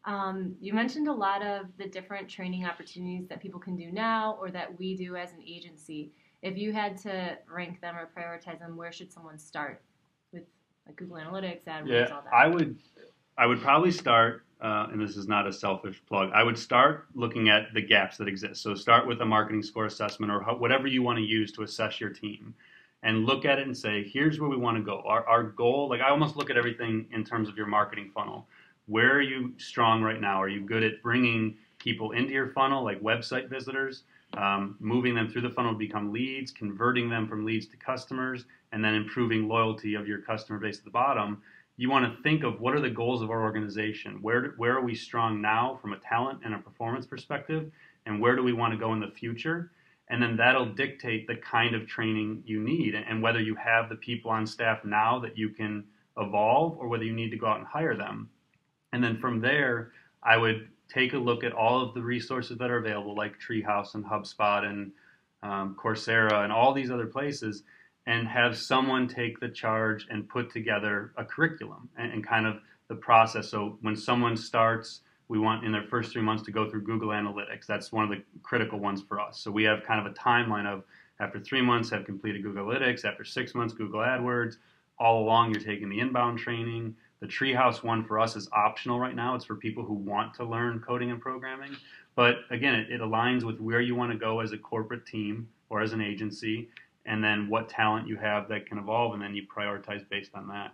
You mentioned a lot of the different training opportunities that people can do now or that we do as an agency. If you had to rank them or prioritize them, where should someone start with like Google Analytics, AdWords, all that? I would probably start, and this is not a selfish plug, I would start looking at the gaps that exist. So start with a marketing score assessment or whatever you want to use to assess your team and look at it and say, here's where we want to go. Our goal, like I almost look at everything in terms of your marketing funnel. Where are you strong right now? Are you good at bringing people into your funnel, like website visitors, moving them through the funnel to become leads, converting them from leads to customers, and then improving loyalty of your customer base at the bottom? You want to think of what are the goals of our organization? Where are we strong now from a talent and a performance perspective? And where do we want to go in the future? And then that'll dictate the kind of training you need and whether you have the people on staff now that you can evolve or whether you need to go out and hire them. And then from there, I would take a look at all of the resources that are available, like Treehouse and HubSpot and Coursera and all these other places, and have someone take the charge and put together a curriculum and kind of the process. So when someone starts, we want in their first 3 months to go through Google Analytics. That's one of the critical ones for us. So we have kind of a timeline of after 3 months have completed Google Analytics, after 6 months Google AdWords. All along you're taking the inbound training. The Treehouse one for us is optional right now. It's for people who want to learn coding and programming. But again, it aligns with where you want to go as a corporate team or as an agency, and then what talent you have that can evolve, and then you prioritize based on that.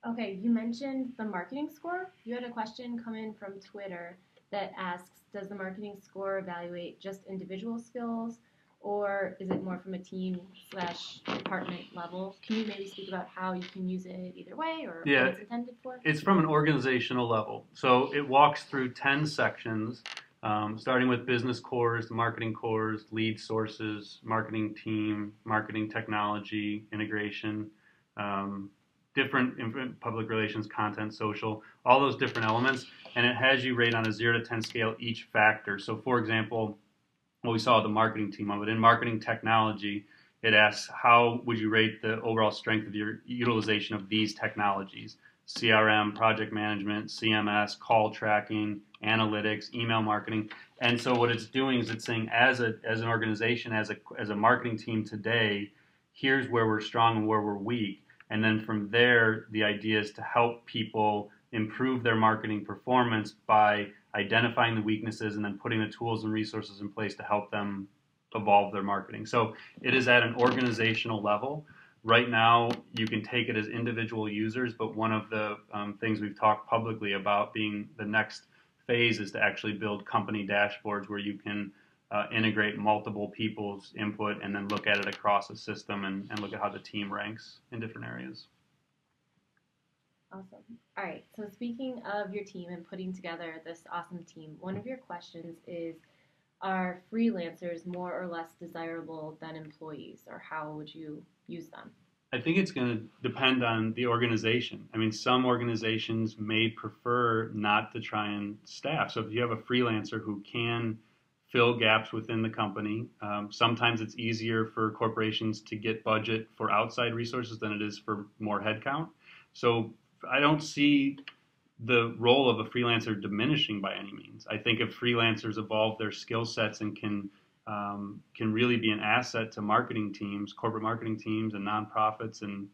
Okay, you mentioned the marketing score. You had a question come in from Twitter that asks, does the marketing score evaluate just individual skills, or is it more from a team/department level? Can you maybe speak about how you can use it either way or what it's intended for? It's from an organizational level. So it walks through 10 sections, starting with business cores, marketing cores, lead sources, marketing team, marketing technology, integration, different public relations, content, social, all those different elements. And it has you rate on a 0 to 10 scale each factor. So for example, what we saw with the marketing team of it, in marketing technology, it asks how would you rate the overall strength of your utilization of these technologies? CRM, project management, CMS, call tracking, analytics, email marketing. And so what it's doing is it's saying as an organization, as a marketing team today, here's where we're strong and where we're weak. And then from there, the idea is to help people improve their marketing performance by identifying the weaknesses and then putting the tools and resources in place to help them evolve their marketing. So it is at an organizational level. Right now, you can take it as individual users, but one of the things we've talked publicly about being the next phase is to actually build company dashboards where you can integrate multiple people's input and then look at it across a system and look at how the team ranks in different areas. Awesome. All right. So speaking of your team and putting together this awesome team, one of your questions is, are freelancers more or less desirable than employees, or how would you use them? I think it's going to depend on the organization. I mean, some organizations may prefer not to try and staff. So if you have a freelancer who can fill gaps within the company, sometimes it's easier for corporations to get budget for outside resources than it is for more headcount. So I don't see the role of a freelancer diminishing by any means. I think if freelancers evolve their skill sets and can really be an asset to marketing teams, corporate marketing teams and nonprofits and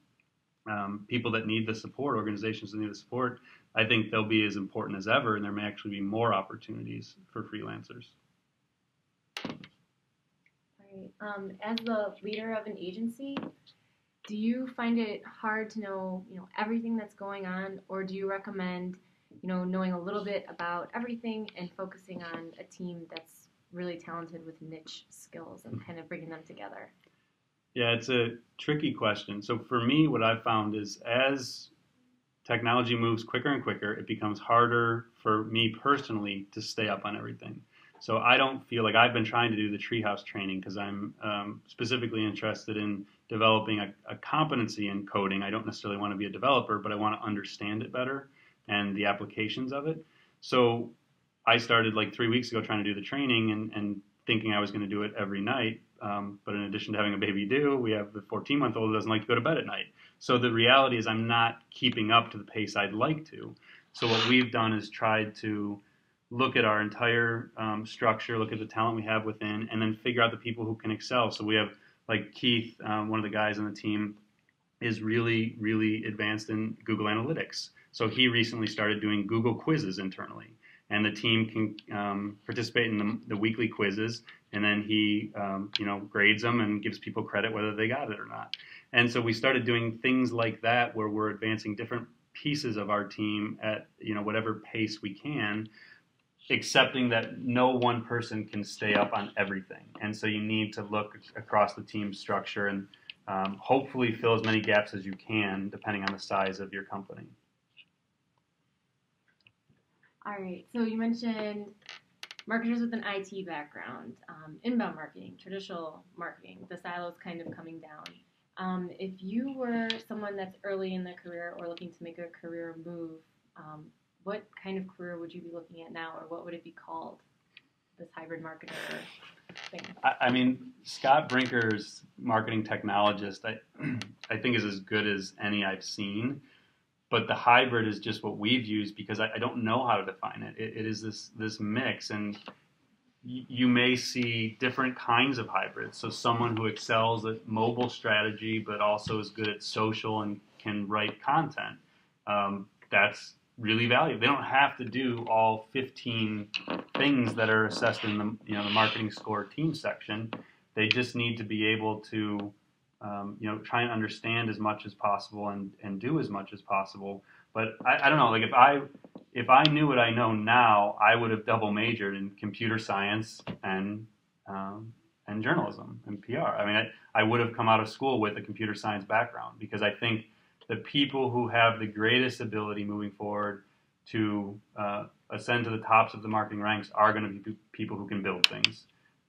people that need the support, organizations that need the support, I think they'll be as important as ever, and there may actually be more opportunities for freelancers. All right. As the leader of an agency, do you find it hard to know, everything that's going on, or do you recommend, knowing a little bit about everything and focusing on a team that's really talented with niche skills and kind of bringing them together? Yeah, it's a tricky question. So for me, what I've found is as technology moves quicker and quicker, it becomes harder for me personally to stay up on everything. So I don't feel like I've been trying to do the Treehouse training because I'm specifically interested in developing a competency in coding. I don't necessarily want to be a developer, but I want to understand it better and the applications of it. So I started like 3 weeks ago trying to do the training and thinking I was going to do it every night. But in addition to having a baby due, we have the 14-month-old who doesn't like to go to bed at night. So the reality is I'm not keeping up to the pace I'd like to. So what we've done is tried to look at our entire structure, look at the talent we have within, and then figure out the people who can excel. So we have, like Keith, one of the guys on the team, is really, really advanced in Google Analytics. So he recently started doing Google quizzes internally. And the team can participate in the weekly quizzes, and then he grades them and gives people credit whether they got it or not. And so we started doing things like that where we're advancing different pieces of our team at whatever pace we can, accepting that no one person can stay up on everything. And so you need to look across the team structure and hopefully fill as many gaps as you can, depending on the size of your company. All right, so you mentioned marketers with an IT background, inbound marketing, traditional marketing, the silos kind of coming down. If you were someone that's early in their career or looking to make a career move, what kind of career would you be looking at now, or what would it be called, this hybrid marketer thing? I mean, Scott Brinker's marketing technologist, I think is as good as any I've seen. But the hybrid is just what we've used because I don't know how to define it. It is this mix, and you may see different kinds of hybrids. So someone who excels at mobile strategy but also is good at social and can write content, that's really valuable. They don't have to do all 15 things that are assessed in the marketing score team section. They just need to be able to try and understand as much as possible and do as much as possible. But I don't know, like if I knew what I know now, I would have double majored in computer science and journalism and PR. I mean, I would have come out of school with a computer science background because I think the people who have the greatest ability moving forward to ascend to the tops of the marketing ranks are going to be people who can build things.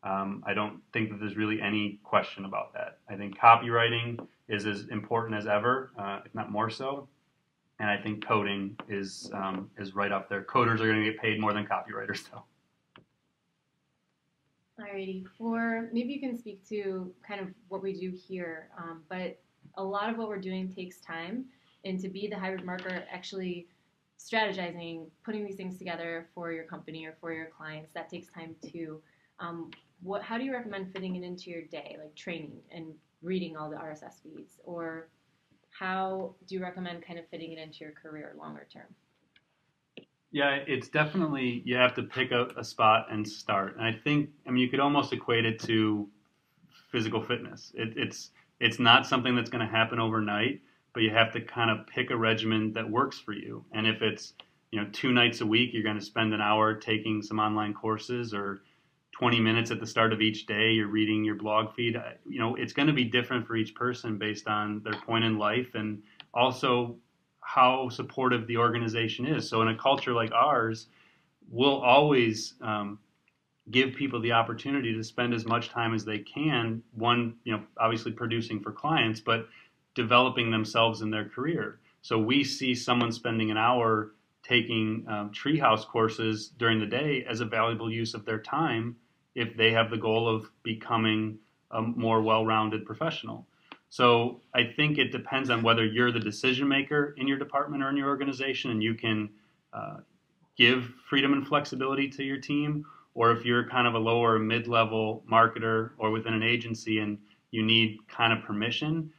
I don't think that there's really any question about that. I think copywriting is as important as ever, if not more so. And I think coding is right up there. Coders are going to get paid more than copywriters, though. Alrighty. Maybe you can speak to kind of what we do here, but a lot of what we're doing takes time. And to be the hybrid marketer, actually strategizing, putting these things together for your company or for your clients, that takes time too. How do you recommend fitting it into your day, like training and reading all the RSS feeds? Or how do you recommend kind of fitting it into your career longer term? Yeah, it's definitely, you have to pick a spot and start. And I think, you could almost equate it to physical fitness. It's not something that's going to happen overnight, but you have to kind of pick a regimen that works for you. And if it's, 2 nights a week, you're going to spend an hour taking some online courses, or 20 minutes at the start of each day, you're reading your blog feed. It's going to be different for each person based on their point in life and also how supportive the organization is. So in a culture like ours, we'll always give people the opportunity to spend as much time as they can, obviously producing for clients, but developing themselves in their career. So we see someone spending an hour taking treehouse courses during the day as a valuable use of their time if they have the goal of becoming a more well-rounded professional. So I think it depends on whether you're the decision maker in your department or in your organization and you can give freedom and flexibility to your team, or if you're kind of a lower mid-level marketer or within an agency and you need kind of permission,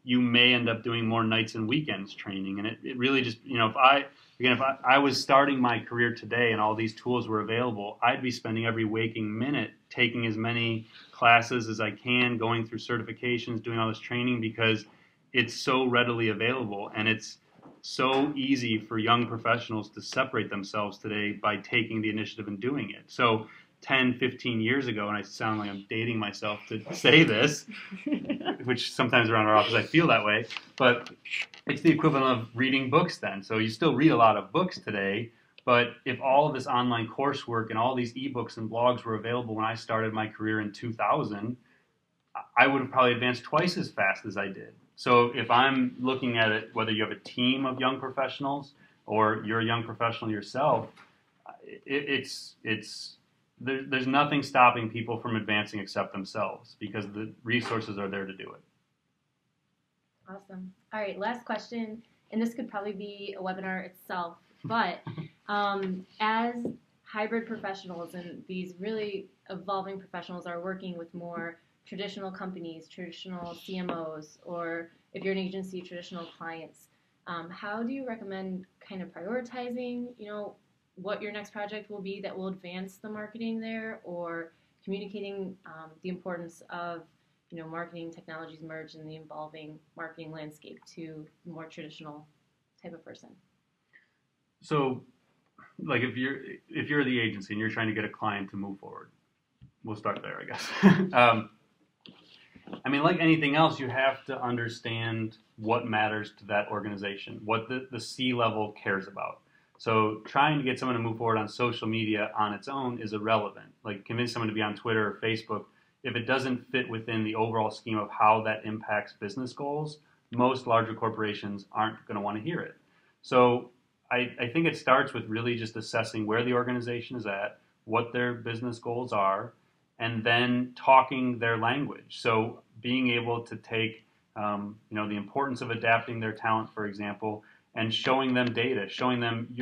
you may end up doing more nights and weekends training. And it really just, if I was starting my career today and all these tools were available, I'd be spending every waking minute taking as many classes as I can, going through certifications, doing all this training, because it's so readily available and it's so easy for young professionals to separate themselves today by taking the initiative and doing it. So 10, 15 years ago, and I sound like I'm dating myself to say this, which sometimes around our office I feel that way, but it's the equivalent of reading books then. So you still read a lot of books today, but if all of this online coursework and all these ebooks and blogs were available when I started my career in 2000, I would have probably advanced twice as fast as I did. So if I'm looking at it, whether you have a team of young professionals or you're a young professional yourself, there's nothing stopping people from advancing except themselves, because the resources are there to do it. Awesome. All right, last question, and this could probably be a webinar itself. But as hybrid professionals and these really evolving professionals are working with more traditional companies, traditional CMOs, or if you're an agency, traditional clients, how do you recommend kind of prioritizing, what your next project will be that will advance the marketing there, or communicating the importance of, marketing technologies merge in the evolving marketing landscape to more traditional type of person? So, like if you're the agency and you're trying to get a client to move forward, we'll start there, I guess. I mean, like anything else, you have to understand what matters to that organization, what the C-level cares about. So trying to get someone to move forward on social media on its own is irrelevant. Like convince someone to be on Twitter or Facebook, if it doesn't fit within the overall scheme of how that impacts business goals, most larger corporations aren't going to want to hear it. So I think it starts with really just assessing where the organization is at, what their business goals are, and then talking their language. So being able to take, the importance of adapting their talent, for example, and showing them data, showing them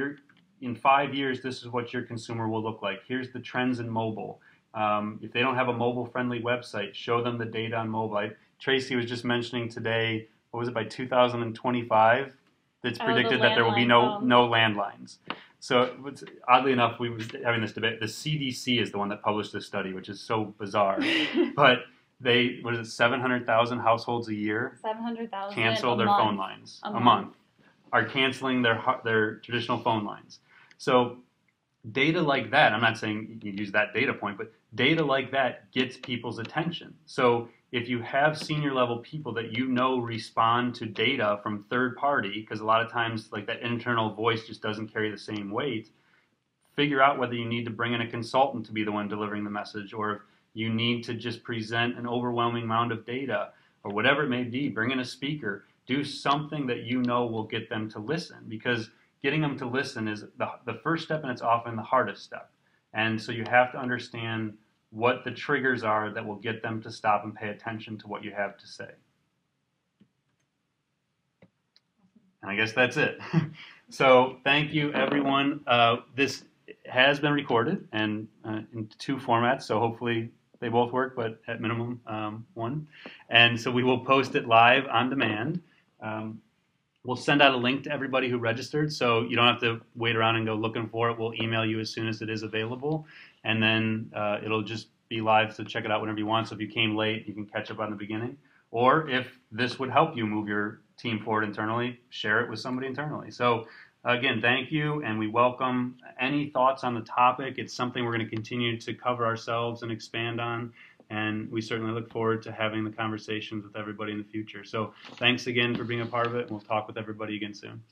in 5 years, this is what your consumer will look like. Here's the trends in mobile. If they don't have a mobile-friendly website, show them the data on mobile. Tracy was just mentioning today, what was it, by 2025, it's predicted that there will be no landlines. So oddly enough, we were having this debate. The CDC is the one that published this study, which is so bizarre. But 700,000 households a year 700,000 cancel their phone lines a month. Are canceling their traditional phone lines. So data like that, I'm not saying you use that data point, but data like that gets people's attention. So if you have senior level people that respond to data from third party, because a lot of times like that internal voice just doesn't carry the same weight, figure out whether you need to bring in a consultant to be the one delivering the message, or if you need to just present an overwhelming amount of data, or whatever it may be, bring in a speaker, do something that will get them to listen, because getting them to listen is the first step, and it's often the hardest step. And so you have to understand what the triggers are that will get them to stop and pay attention to what you have to say. And I guess that's it. So thank you, everyone. This has been recorded and in 2 formats, so hopefully they both work, but at minimum 1. And so we will post it live on demand. We'll send out a link to everybody who registered, so you don't have to wait around and go looking for it. We'll email you as soon as it is available, and then it'll just be live, so check it out whenever you want. So if you came late, you can catch up on the beginning. Or if this would help you move your team forward internally, share it with somebody internally. So again, thank you, and we welcome any thoughts on the topic. It's something we're going to continue to cover ourselves and expand on. And we certainly look forward to having the conversations with everybody in the future. So thanks again for being a part of it, and we'll talk with everybody again soon.